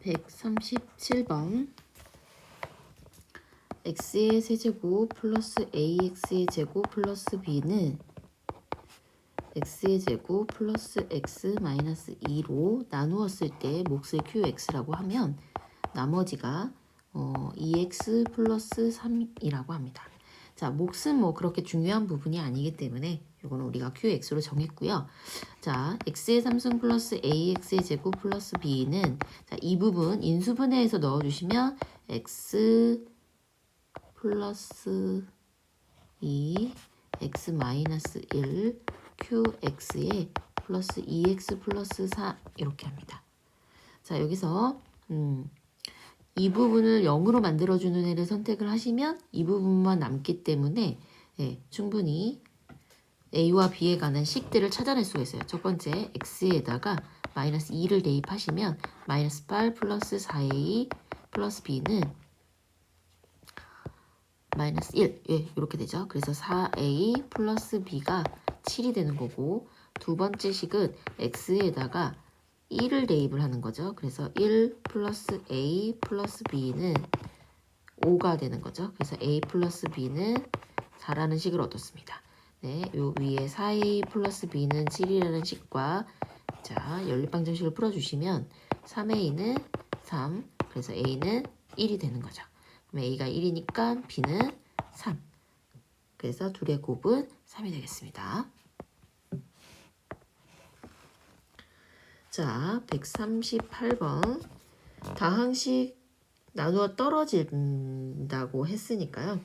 137번 x의 세제곱 플러스 ax의 제곱 플러스 b는 x의 제곱 플러스 x 마이너스 2로 나누었을 때 몫을 qx라고 하면 나머지가 2x 플러스 3이라고 합니다. 자, 몫은 뭐 그렇게 중요한 부분이 아니기 때문에 이거는 우리가 qx로 정했고요. 자, x의 3승 플러스 ax의 제곱 플러스 b는 자, 이 부분 인수분해해서 넣어주시면 x 플러스 2 x 마이너스 1 qx에 플러스 2x 플러스 4 이렇게 합니다. 자, 여기서 이 부분을 0으로 만들어주는 애를 선택을 하시면 이 부분만 남기 때문에 충분히 A와 B에 관한 식들을 찾아낼 수가 있어요. 첫 번째 X에다가 마이너스 2를 대입하시면 마이너스 8 플러스 4A 플러스 B는 마이너스 1 이렇게 되죠. 그래서 4A 플러스 B가 7이 되는 거고 두 번째 식은 X에다가 1을 대입을 하는 거죠. 그래서 1 플러스 A 플러스 B는 5가 되는 거죠. 그래서 A 플러스 B는 4라는 식을 얻었습니다. 네, 요 위에 4A 플러스 B는 7이라는 식과 자, 연립방정식을 풀어주시면 3A는 3, 그래서 A는 1이 되는 거죠. 그럼 A가 1이니까 B는 3. 그래서 둘의 곱은 3이 되겠습니다. 자, 138번 다항식 나누어 떨어진다고 했으니까요.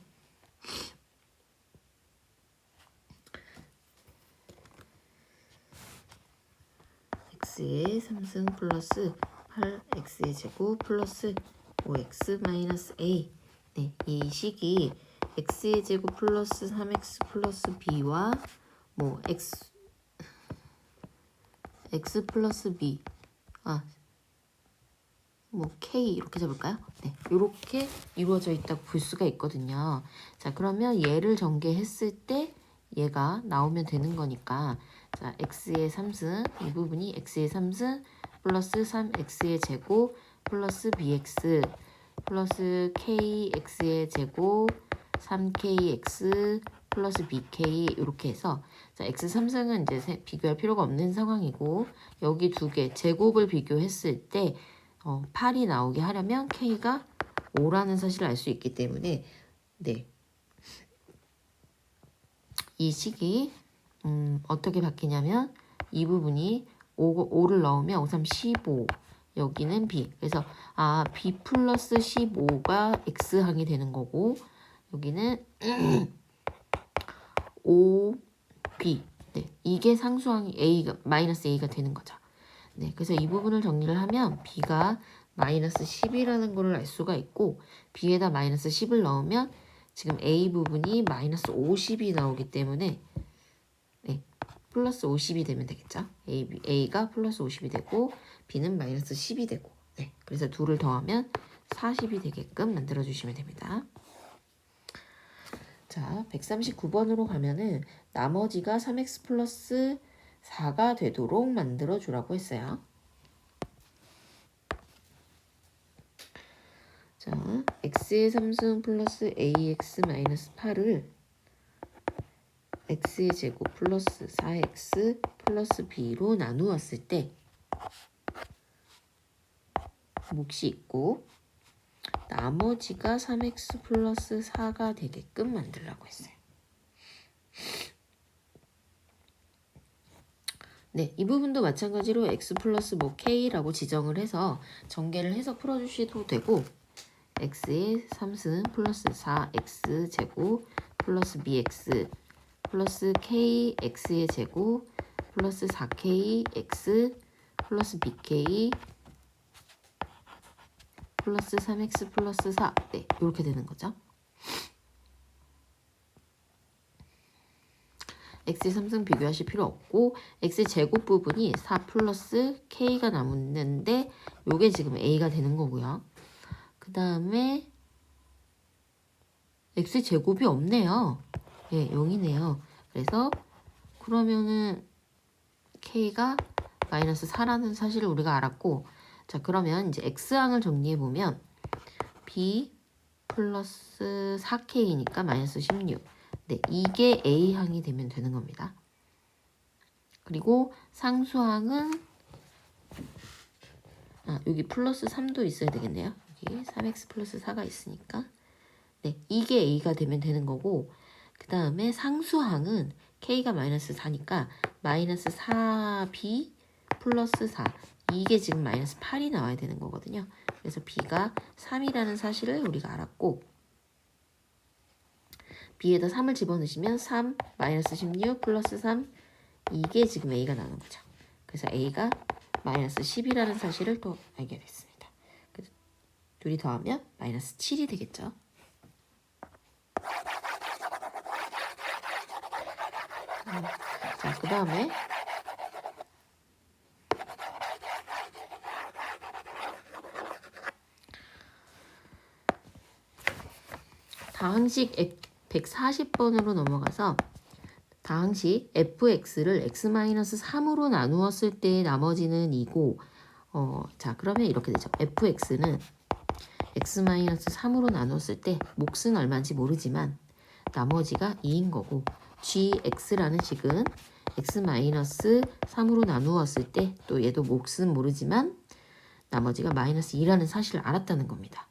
x의 3승 플러스 8x의 제곱 플러스 5x 마이너스 a 네, 이 식이 x의 제곱 플러스 3x 플러스 b와 뭐 x 플러스 b 뭐 k 이렇게 잡을까요? 네, 이렇게 이루어져 있다고 볼 수가 있거든요. 자, 그러면 얘를 전개했을 때 얘가 나오면 되는 거니까 자, x의 3승 이 부분이 x의 3승 플러스 3x의 제곱 플러스 bx 플러스 kx의 제곱 3kx 플러스 bk 이렇게 해서 자, x 3승은 이제 비교할 필요가 없는 상황이고 여기 두 개 제곱을 비교했을 때 8이 나오게 하려면 k가 5라는 사실을 알 수 있기 때문에 네, 이 식이 어떻게 바뀌냐면 이 부분이 5를 넣으면 5, 3, 15 여기는 b 그래서 b 플러스 15가 x항이 되는 거고 여기는 5b 네, 이게 상수항이 a가 마이너스 a가 되는 거죠. 네, 그래서 이 부분을 정리를 하면 b가 마이너스 10이라는 거를 알 수가 있고 b에다 마이너스 10을 넣으면 지금 a 부분이 마이너스 50이 나오기 때문에 네, 플러스 50이 되면 되겠죠. a가 플러스 50이 되고 b는 마이너스 10이 되고 네, 그래서 둘을 더하면 40이 되게끔 만들어주시면 됩니다. 자, 139번으로 가면은 나머지가 3x 플러스 4가 되도록 만들어 주라고 했어요. 자, x의 3승 플러스 ax 마이너스 8을 x의 제곱 플러스 4x 플러스 b로 나누었을 때 몫이 있고 나머지가 3x 플러스 4가 되게끔 만들라고 했어요. 네, 이 부분도 마찬가지로 x 플러스 뭐 k라고 지정을 해서 전개를 해서 풀어주셔도 되고 x의 3승 플러스 4x 제곱 플러스 bx 플러스 kx의 제곱 플러스 4kx 플러스 bk 플러스 3x 플러스 4 네, 이렇게 되는 거죠. x의 3승 비교하실 필요 없고 x의 제곱 부분이 4 플러스 k가 남았는데 요게 지금 a가 되는 거고요. 그 다음에 x의 제곱이 없네요. 예, 0이네요. 그래서 그러면은 k가 마이너스 4라는 사실을 우리가 알았고 자, 그러면 이제 x항을 정리해 보면 b 플러스 4k니까 마이너스 16. 네, 이게 a항이 되면 되는 겁니다. 그리고 상수항은 여기 플러스 3도 있어야 되겠네요. 여기 3x 플러스 4가 있으니까 네, 이게 a가 되면 되는 거고, 그 다음에 상수항은 k가 마이너스 4니까 마이너스 4b 플러스 4, 이게 지금 마이너스 8이 나와야 되는 거거든요. 그래서 b가 3이라는 사실을 우리가 알았고, b에다 3을 집어넣으시면 3 마이너스 16 플러스 3, 이게 지금 a가 나오는 거죠. 그래서 a가 마이너스 10이라는 사실을 또 알게 됐습니다. 그래서 둘이 더하면 마이너스 7이 되겠죠. 자, 그 다음에 다항식 140번으로 넘어가서 다항식 fx를 x-3으로 나누었을 때 나머지는 2고, 자, 그러면 이렇게 되죠. fx는 x-3으로 나누었을 때 몫은 얼마인지 모르지만 나머지가 2인 거고, gx라는 식은 x-3으로 나누었을 때 또 얘도 몫은 모르지만 나머지가 마이너스 2라는 사실을 알았다는 겁니다.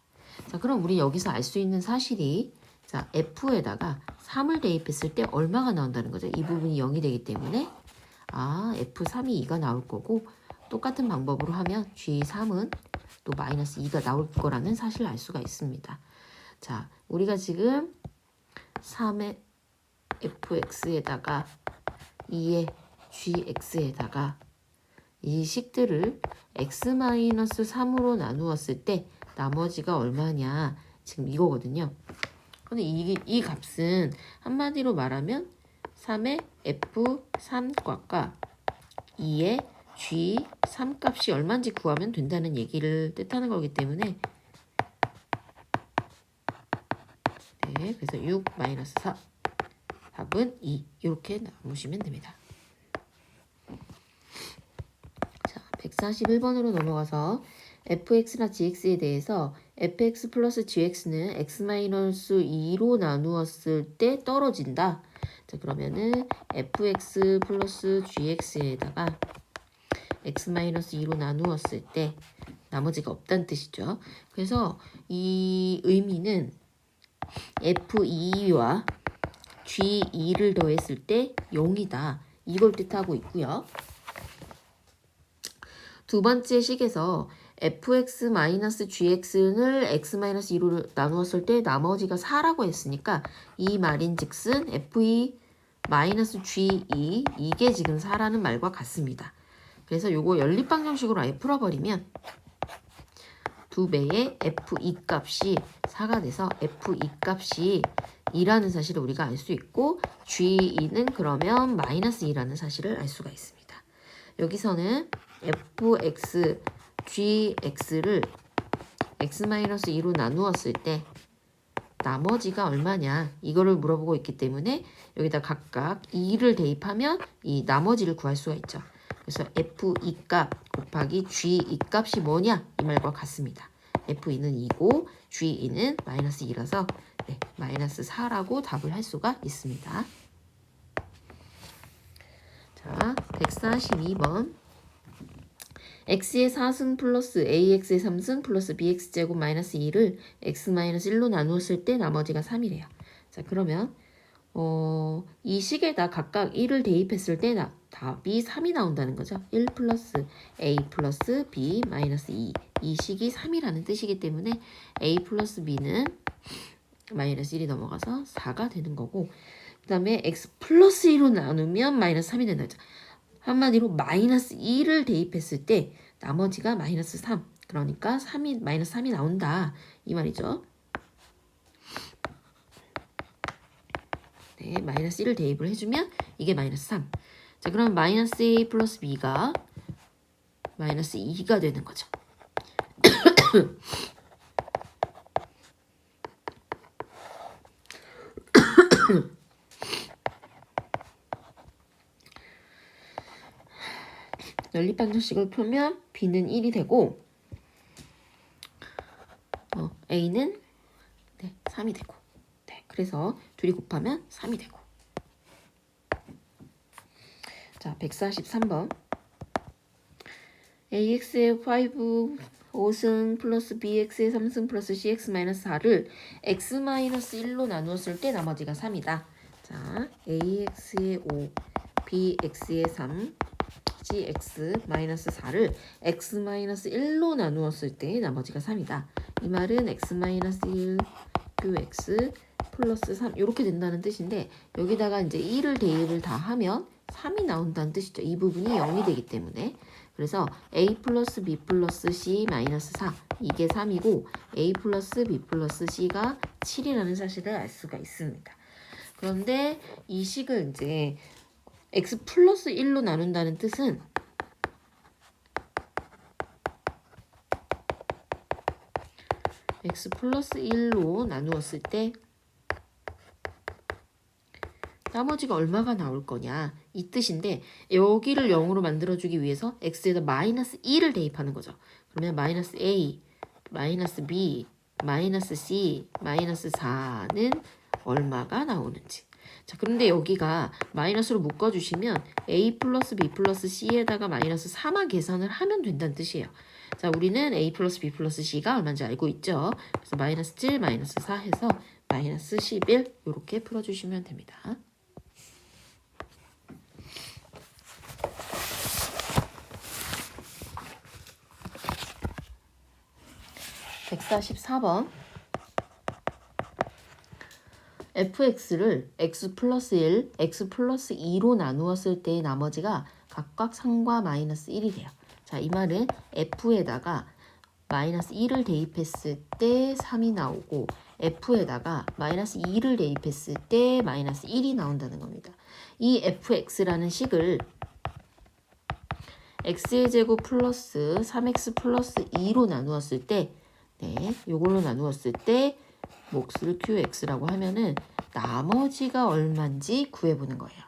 자, 그럼 우리 여기서 알 수 있는 사실이, 자, f에다가 3을 대입했을 때 얼마가 나온다는 거죠. 이 부분이 0이 되기 때문에 f3이 2가 나올 거고, 똑같은 방법으로 하면 g3은 또 마이너스 2가 나올 거라는 사실을 알 수가 있습니다. 자, 우리가 지금 3의 fx에다가 2의 gx에다가 이 식들을 x-3으로 나누었을 때 나머지가 얼마냐, 지금 이거거든요. 근데 이 값은 한마디로 말하면 3의 f3값과 2의 g3 값이 얼마인지 구하면 된다는 얘기를 뜻하는 거기 때문에, 네, 그래서 6 마이너스 4, 답은 2, 이렇게 나누시면 됩니다. 자, 141번으로 넘어가서 fx나 gx에 대해서 fx 플러스 gx는 x-2로 나누었을 때 떨어진다. 자, 그러면은 fx 플러스 gx에다가 x-2로 나누었을 때 나머지가 없다는 뜻이죠. 그래서 이 의미는 f2와 g2를 더했을 때 0이다. 이걸 뜻하고 있고요. 두 번째 식에서 fx-gx를 x-2로 나누었을 때 나머지가 4라고 했으니까 이 말인 즉슨 f2-g2, 이게 지금 4라는 말과 같습니다. 그래서 요거 연립방정식으로 아예 풀어버리면 2배의 f2 값이 4가 돼서 f2 값이 2라는 사실을 우리가 알 수 있고, g2는 그러면 마이너스 2라는 사실을 알 수가 있습니다. 여기서는 fx, gx를 x-2로 나누었을 때 나머지가 얼마냐, 이거를 물어보고 있기 때문에 여기다 각각 2를 대입하면 이 나머지를 구할 수가 있죠. 그래서 f2 값 곱하기 g2 값이 뭐냐, 이 말과 같습니다. f2는 2고 g2는 마이너스 2라서 네, 마이너스 4라고 답을 할 수가 있습니다. 자, 142번. x의 4승 플러스 ax의 3승 플러스 bx제곱 마이너스 2를 x-1로 나누었을 때 나머지가 3이래요. 자, 그러면 이 식에다 각각 1을 대입했을 때 답이 3이 나온다는 거죠. 1 플러스 a 플러스 b 마이너스 2. 이 식이 3이라는 뜻이기 때문에 a 플러스 b는 마이너스 1이 넘어가서 4가 되는 거고, 그 다음에 x 플러스 2로 나누면 마이너스 3이 된다. 한마디로 마이너스 2를 대입했을 때 나머지가 마이너스 3. 그러니까 마이너스 3이 나온다. 이 말이죠. 네, 마이너스 1을 대입을 해주면 이게 마이너스 3. 자, 그럼 마이너스 a 플러스 b가 마이너스 2가 되는 거죠. 연립방정식을 풀면 b는 1이 되고 a는 네, 3이 되고 네, 그래서 둘이 곱하면 3이 되고 자 143번 ax의 5, 5승 플러스 bx의 3승 플러스 cx 마이너스 4를 x 마이너스 1로 나누었을 때 나머지가 3이다. 자, ax의 5, bx의 3, cx 마이너스 4를 x 마이너스 1로 나누었을 때 나머지가 3이다. 이 말은 x 마이너스 1 qx 플러스 3 이렇게 된다는 뜻인데 여기다가 이제 1을 대입을 다 하면 3이 나온다는 뜻이죠. 이 부분이 0이 되기 때문에 그래서 a 플러스 b 플러스 c 마이너스 4 이게 3이고 a 플러스 b 플러스 c가 7이라는 사실을 알 수가 있습니다. 그런데 이 식을 이제 x 플러스 1로 나눈다는 뜻은 x 플러스 1로 나누었을 때 나머지가 얼마가 나올 거냐 이 뜻인데 여기를 0으로 만들어주기 위해서 x에다 마이너스 2를 대입하는 거죠. 그러면 마이너스 a, 마이너스 b, 마이너스 c, 마이너스 4는 얼마가 나오는지. 자 그런데 여기가 마이너스로 묶어주시면 a 플러스 b 플러스 c에다가 마이너스 3만 계산을 하면 된다는 뜻이에요. 자 우리는 a 플러스 b 플러스 c가 얼마인지 알고 있죠. 그래서 마이너스 7, 마이너스 4 해서 마이너스 11 이렇게 풀어주시면 됩니다. 144번 fx를 x 플러스 1, x 플러스 2로 나누었을 때의 나머지가 각각 3과 마이너스 1이 돼요. 자, 이 말은 f에다가 마이너스 1을 대입했을 때 3이 나오고 f에다가 마이너스 2를 대입했을 때 마이너스 1이 나온다는 겁니다. 이 fx라는 식을 x의 제곱 플러스 3x 플러스 2로 나누었을 때 네, 요걸로 나누었을 때 몫을 qx라고 하면은 나머지가 얼마인지 구해보는 거예요.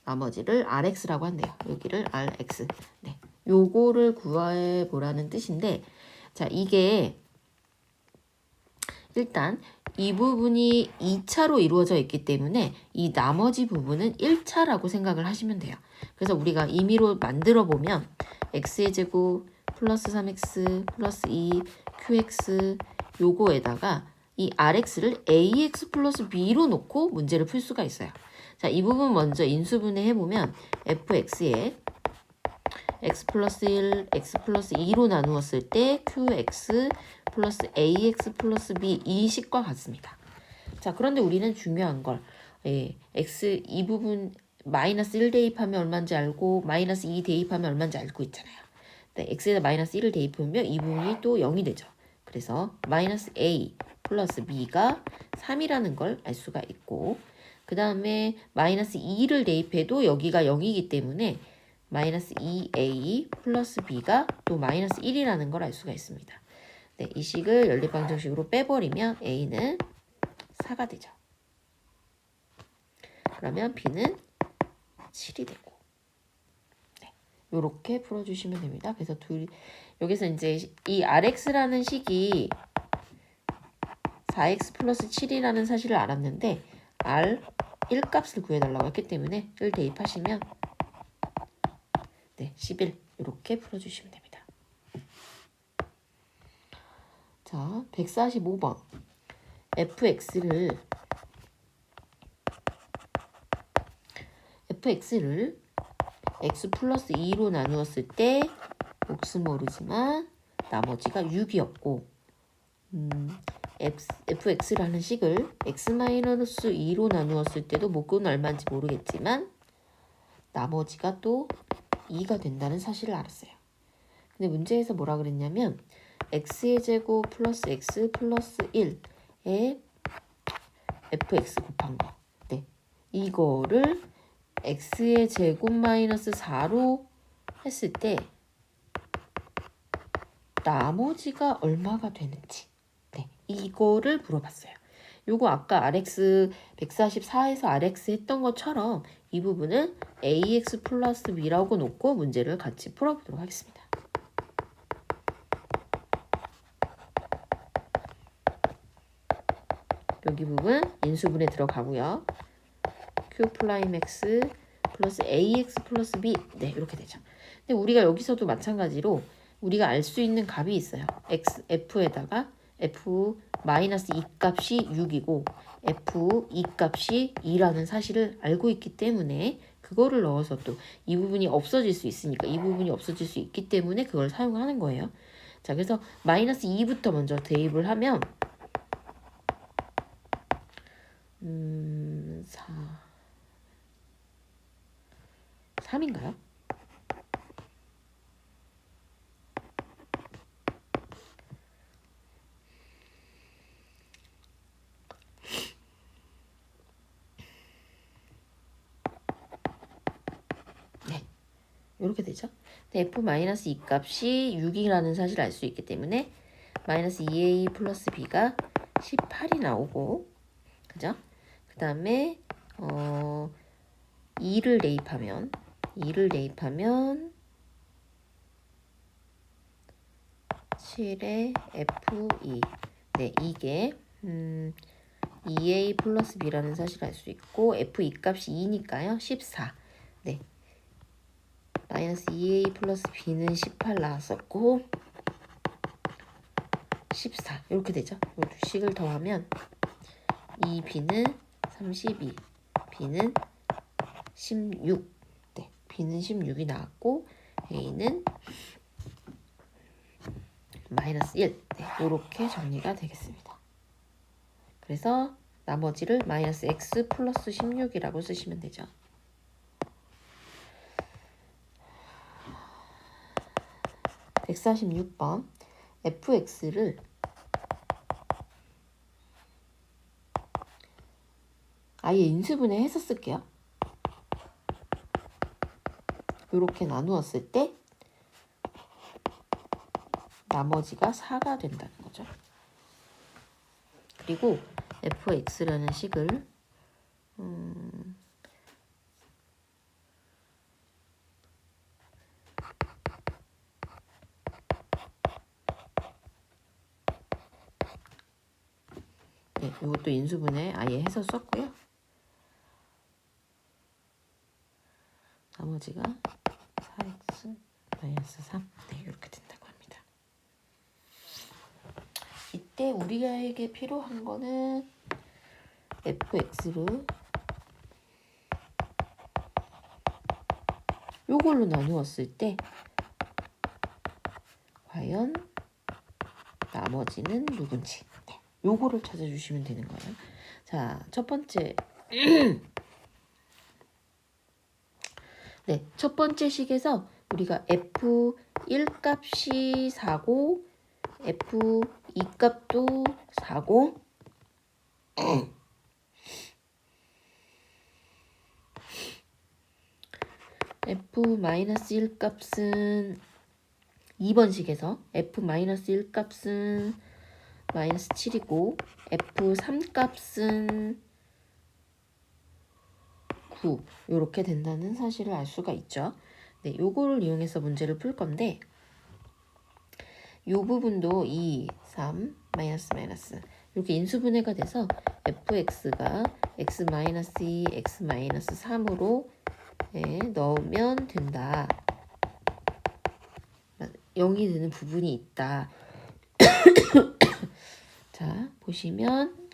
나머지를 rx라고 한대요. 여기를 rx. 네, 요거를 구해보라는 뜻인데 자, 이게 일단 이 부분이 2차로 이루어져 있기 때문에 이 나머지 부분은 1차라고 생각을 하시면 돼요. 그래서 우리가 임의로 만들어 보면 x의 제곱 플러스 3x 플러스 2 qx 요거에다가 이 rx를 ax 플러스 b로 놓고 문제를 풀 수가 있어요. 자, 이 부분 먼저 인수분해 해보면 fx에 x 플러스 1, x 플러스 2로 나누었을 때 qx 플러스 ax 플러스 b 이 식과 같습니다. 자, 그런데 우리는 중요한 걸 x 이 부분 마이너스 1 대입하면 얼마인지 알고 마이너스 2 대입하면 얼마인지 알고 있잖아요. 네, x에다 마이너스 1을 대입하면 이 부분이 또 0이 되죠. 그래서 마이너스 a 플러스 b가 3이라는 걸 알 수가 있고 그 다음에 마이너스 2를 대입해도 여기가 0이기 때문에 마이너스 2a 플러스 b가 또 마이너스 1이라는 걸 알 수가 있습니다. 네, 이 식을 연립방정식으로 빼버리면 a는 4가 되죠. 그러면 b는 7이 되고 이렇게 풀어주시면 됩니다. 그래서 여기서 이제 이 rx라는 식이 4x 플러스 7이라는 사실을 알았는데 r 1값을 구해달라고 했기 때문에 1 대입하시면 네, 11 이렇게 풀어주시면 됩니다. 자, 145번 fx를 x 플러스 2로 나누었을 때 몫은 모르지만 나머지가 6이었고 fx라는 식을 x-2로 나누었을 때도 몫은 얼마인지 모르겠지만 나머지가 또 2가 된다는 사실을 알았어요. 근데 문제에서 뭐라 그랬냐면 x의 제곱 플러스 x 플러스 1에 fx 곱한 거. 네, 이거를 x의 제곱 마이너스 4로 했을 때 나머지가 얼마가 되는지 네, 이거를 물어봤어요. 요거 아까 rx 144에서 rx 했던 것처럼 이 부분은 ax 플러스 b라고 놓고 문제를 같이 풀어보도록 하겠습니다. 여기 부분 인수분해 들어가고요. q 프라임 x 플러스 ax 플러스 b. 네, 이렇게 되죠. 근데 우리가 여기서도 마찬가지로 우리가 알 수 있는 값이 있어요. f에다가 f 마이너스 2 값이 6이고 f 2 값이 2라는 사실을 알고 있기 때문에 그거를 넣어서 또 이 부분이 없어질 수 있으니까 이 부분이 없어질 수 있기 때문에 그걸 사용하는 거예요. 자, 그래서 마이너스 2부터 먼저 대입을 하면 3인가요? 네, 이렇게 되죠. f-2 값이 6이라는 사실을 알 수 있기 때문에 마이너스 2a 플러스 b가 18이 나오고, 그죠? 그 다음에 2를 대입하면 7에 f2. 네, 이게 2a 플러스 b라는 사실을 알 수 있고 f2 값이 2니까요. 14. 네, 마이너스 2a 플러스 b는 18 나왔었고 14 이렇게 되죠. 이 두 식을 더하면 2b는 32, b는 16. 네, b는 16이 나왔고 a는 마이너스 1. 네, 이렇게 정리가 되겠습니다. 그래서 나머지를 마이너스 x 플러스 16이라고 쓰시면 되죠. (146번) fx를 아예 인수분해 해서 쓸게요. 이렇게 나누었을 때 나머지가 4가 된다는 거죠. 그리고 fx라는 식을 네, 이것도 인수분해 아예 해서 썼고요. 나머지가 4x 마이너스 3. 네, 이렇게 된다고 합니다. 이때 우리에게 필요한 거는 fx를 요걸로 나누었을 때 과연 나머지는 누군지, 네, 요거를 찾아주시면 되는 거예요. 자, 첫 번째 네, 첫 번째 식에서 우리가 f1 값이 4고 f2 값도 4고 f-1 값은 2번 식에서 f-1 값은 마이너스 7이고 f3 값은 9 이렇게 된다는 사실을 알 수가 있죠. 네, 요거를 이용해서 문제를 풀 건데 요 부분도 2, 3, 마이너스 이렇게 인수분해가 돼서 fx가 x-2, x-3으로 넣으면 된다. 0이 되는 부분이 있다. 자, 보시면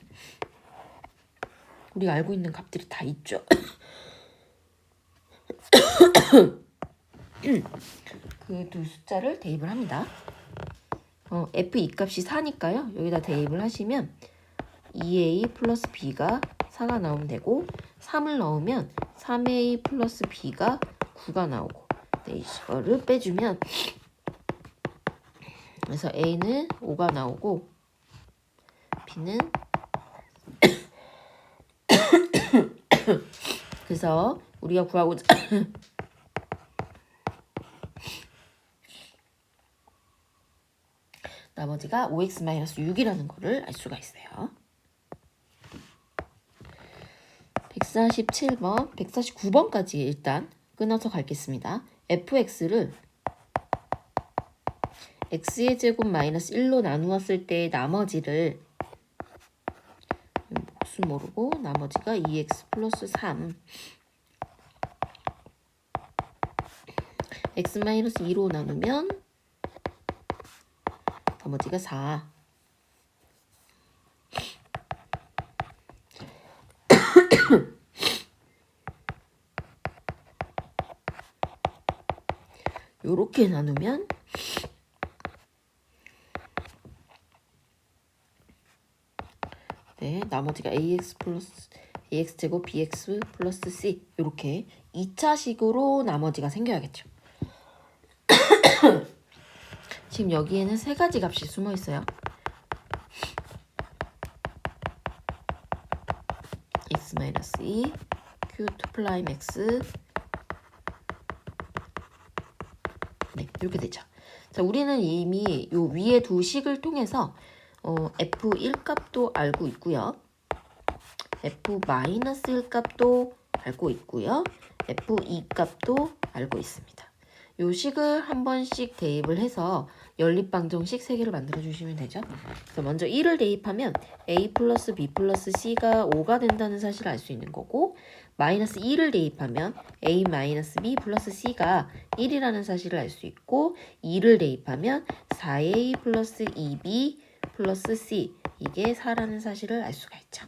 우리가 알고 있는 값들이 다 있죠. 그 두 숫자를 대입을 합니다. f2 값이 4니까요. 여기다 대입을 하시면 2a 플러스 b가 4가 나오면 되고 3을 넣으면 3a 플러스 b가 9가 나오고 네, 이거를 빼주면 그래서 a는 5가 나오고 b는 그래서 우리가 구하고자 나머지가 5x-6이라는 거를 알 수가 있어요. 147번, 149번까지 일단 끊어서 가겠습니다. fx를 x의 제곱 마이너스 1로 나누었을 때 나머지를 x 모르고 나머지가 2x 플러스 3 x 마이너스 2로 나누면 나머지가 4 요렇게 나누면 네, 나머지가 ax 제곱 bx 플러스 c 요렇게 2차식으로 나머지가 생겨야겠죠. 지금 여기에는 세 가지 값이 숨어 있어요. x-2 q2 플라임 x 네, 이렇게 되죠. 자, 우리는 이미 요 위에 두 식을 통해서 f1 값도 알고 있고요. f-1 값도 알고 있고요. f2 값도 알고 있습니다. 요 식을 한 번씩 대입을 해서 연립방정식 3개를 만들어 주시면 되죠. 그래서 먼저 1을 대입하면 a 플러스 b 플러스 c가 5가 된다는 사실을 알 수 있는 거고, 마이너스 2를 대입하면 a 마이너스 b 플러스 c가 1이라는 사실을 알 수 있고, 2를 대입하면 4a 플러스 2b 플러스 c 이게 4라는 사실을 알 수가 있죠.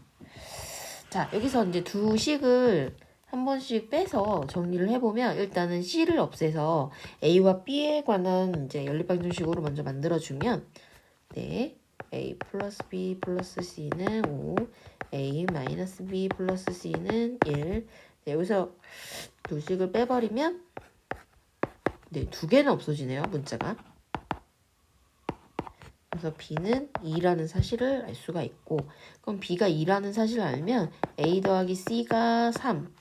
자, 여기서 이제 두 식을 한 번씩 빼서 정리를 해보면 일단은 C를 없애서 A와 B에 관한 이제 연립방정식으로 먼저 만들어주면 네, A 플러스 B 플러스 C는 5, A 마이너스 B 플러스 C는 1. 네, 여기서 두 식을 빼버리면 네, 두 개는 없어지네요, 문자가. 그래서 B는 2라는 사실을 알 수가 있고, 그럼 B가 2라는 사실을 알면 A 더하기 C가 3,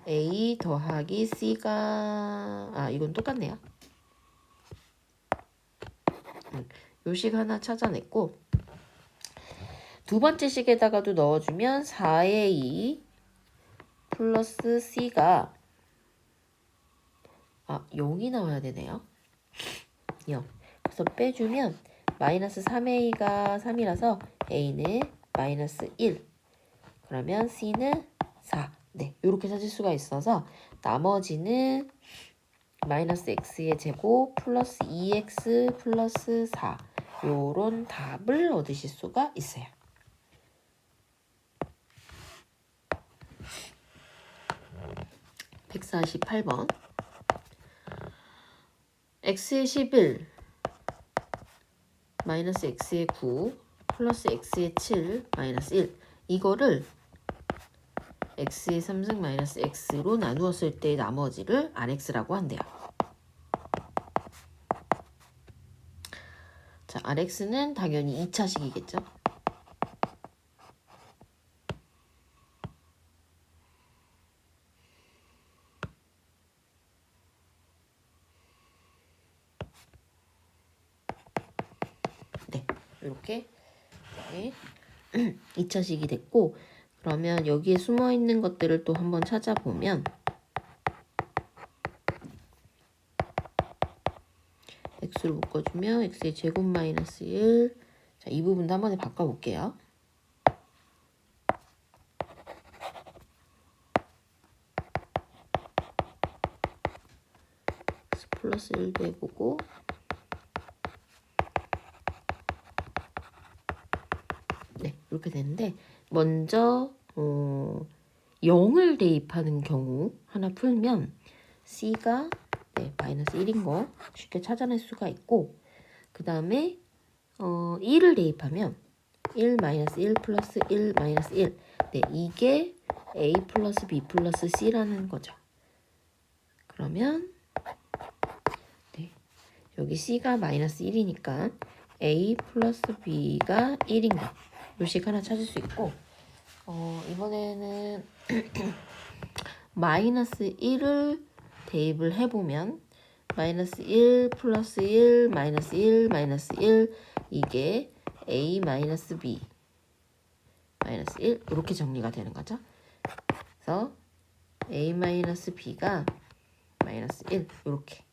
A 더하기 C가 이건 똑같네요. 요식 하나 찾아냈고, 두 번째 식에다가도 넣어주면 4A 플러스 C가 0이 나와야 되네요. 0. 그래서 빼주면 마이너스 3A가 3이라서 A는 마이너스 1. 그러면 C는 4. 네, 이렇게 찾을 수가 있어서 나머지는 마이너스 x의 제곱 플러스 2x 플러스 4 요런 답을 얻으실 수가 있어요. (148번) x의 11 마이너스 x의 9 플러스 x의 7 마이너스 1 이거를 x의 3승 마이너스 x로 나누었을 때 나머지를 rx라고 한대요. 자, rx는 당연히 2차식이겠죠. 네, 이렇게 네. 2차식이 됐고, 그러면 여기에 숨어 있는 것들을 또 한번 찾아보면 x를 묶어주면 x의 제곱 마이너스 1. 자, 이 부분도 한 번에 바꿔볼게요. 플러스 1도 해보고 네, 이렇게 되는데 먼저 0을 대입하는 경우 하나 풀면 C가 네, 마이너스 1인 거 쉽게 찾아낼 수가 있고, 그 다음에 1을 대입하면 1 마이너스 1 플러스 1 마이너스 1 네, 이게 A 플러스 B 플러스 C라는 거죠. 그러면 네, 여기 C가 마이너스 1이니까 A 플러스 B가 1인 거 요식 하나 찾을 수 있고, 이번에는 마이너스 1을 대입을 해보면 마이너스 1 플러스 1 마이너스 1 마이너스 1 이게 A 마이너스 B 마이너스 1 이렇게 정리가 되는 거죠. 그래서 A 마이너스 B가 마이너스 1 이렇게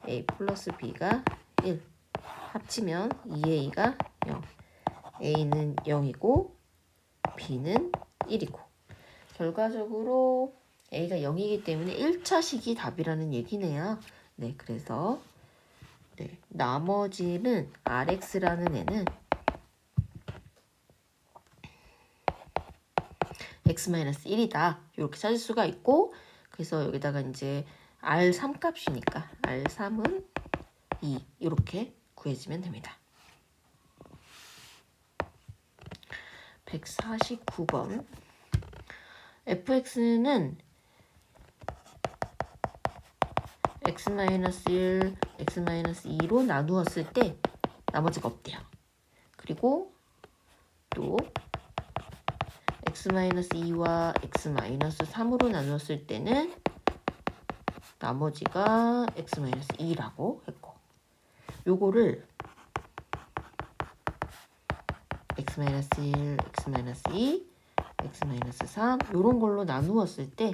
A 플러스 B가 1 합치면 2A가 0 A는 0이고 b는 1이고 결과적으로 a가 0이기 때문에 1차식이 답이라는 얘기네요. 네, 그래서 네, 나머지는 rx라는 애는 x-1이다. 이렇게 찾을 수가 있고 그래서 여기다가 이제 R3 값이니까 R3은 2 이렇게 구해지면 됩니다. 149번 fx는 x-1, x-2로 나누었을 때 나머지가 없대요. 그리고 또 x-2와 x-3으로 나누었을 때는 나머지가 x-2라고 했고 요거를 x-1, x-2, x-3 요런 걸로 나누었을 때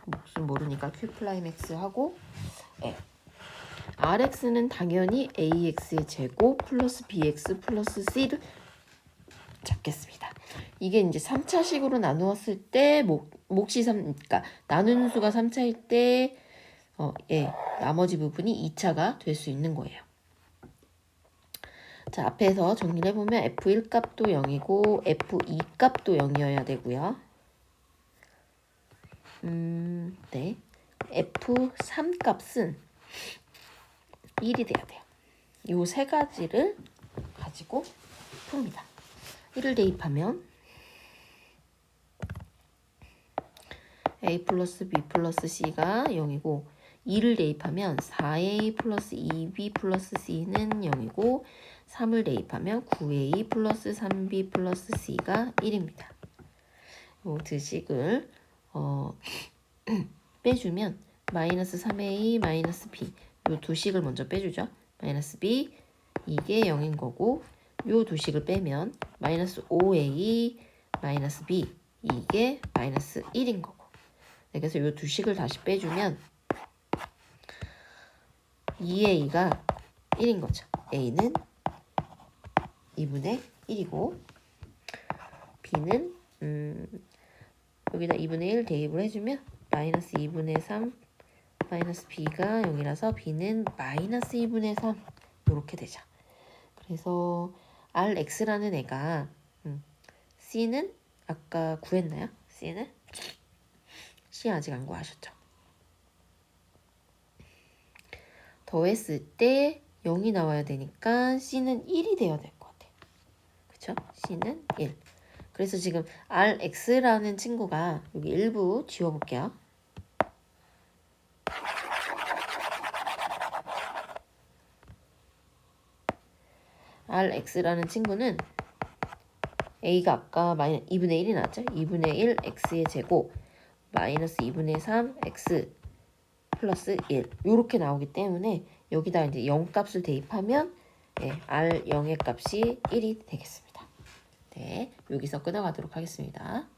무슨 모르니까 q'(x) 하고 rx는 당연히 ax의 제곱 플러스 bx 플러스 c를 잡겠습니다. 이게 이제 3차식으로 나누었을 때 몫이 3, 그러니까 나누는 수가 3차일 때 나머지 부분이 2차가 될 수 있는 거예요. 자, 앞에서 정리를 해보면 f1 값도 0이고 f2 값도 0이어야 되고요. 네. f3 값은 1이 돼야 돼요. 요 세 가지를 가지고 풉니다. 1을 대입하면 a 플러스 b 플러스 c가 0이고 2를 대입하면 4a 플러스 2b 플러스 c는 0이고 3을 대입하면 9a 플러스 3b 플러스 c가 1입니다. 요 드식을 빼주면 마이너스 3a 마이너스 b 요 두 식을 먼저 빼주죠. 마이너스 b 이게 0인 거고 요 두 식을 빼면 마이너스 5a 마이너스 b 이게 마이너스 1인 거고 네, 그래서 요 두 식을 다시 빼주면 2a가 1인 거죠. a는 2분의 1이고 b는 여기다 2분의 1 대입을 해주면 마이너스 2분의 3 마이너스 b가 0이라서 b는 마이너스 2분의 3 이렇게 되죠. 그래서 rx라는 애가 c는 아까 구했나요? c는? c 아직 안 구하셨죠? 더했을 때 0이 나와야 되니까 c는 1이 되어야 될 것 같아요. 그쵸? c는 1. 그래서 지금 rx라는 친구가 여기 일부 지워볼게요. rx라는 친구는 a가 아까 2분의 1이 나왔죠? 2분의 1 x의 제곱 마이너스 2분의 3 x 플러스 1 이렇게 나오기 때문에 여기다 이제 0 값을 대입하면 r0의 값이 1이 되겠습니다. 네, 여기서 끊어가도록 하겠습니다.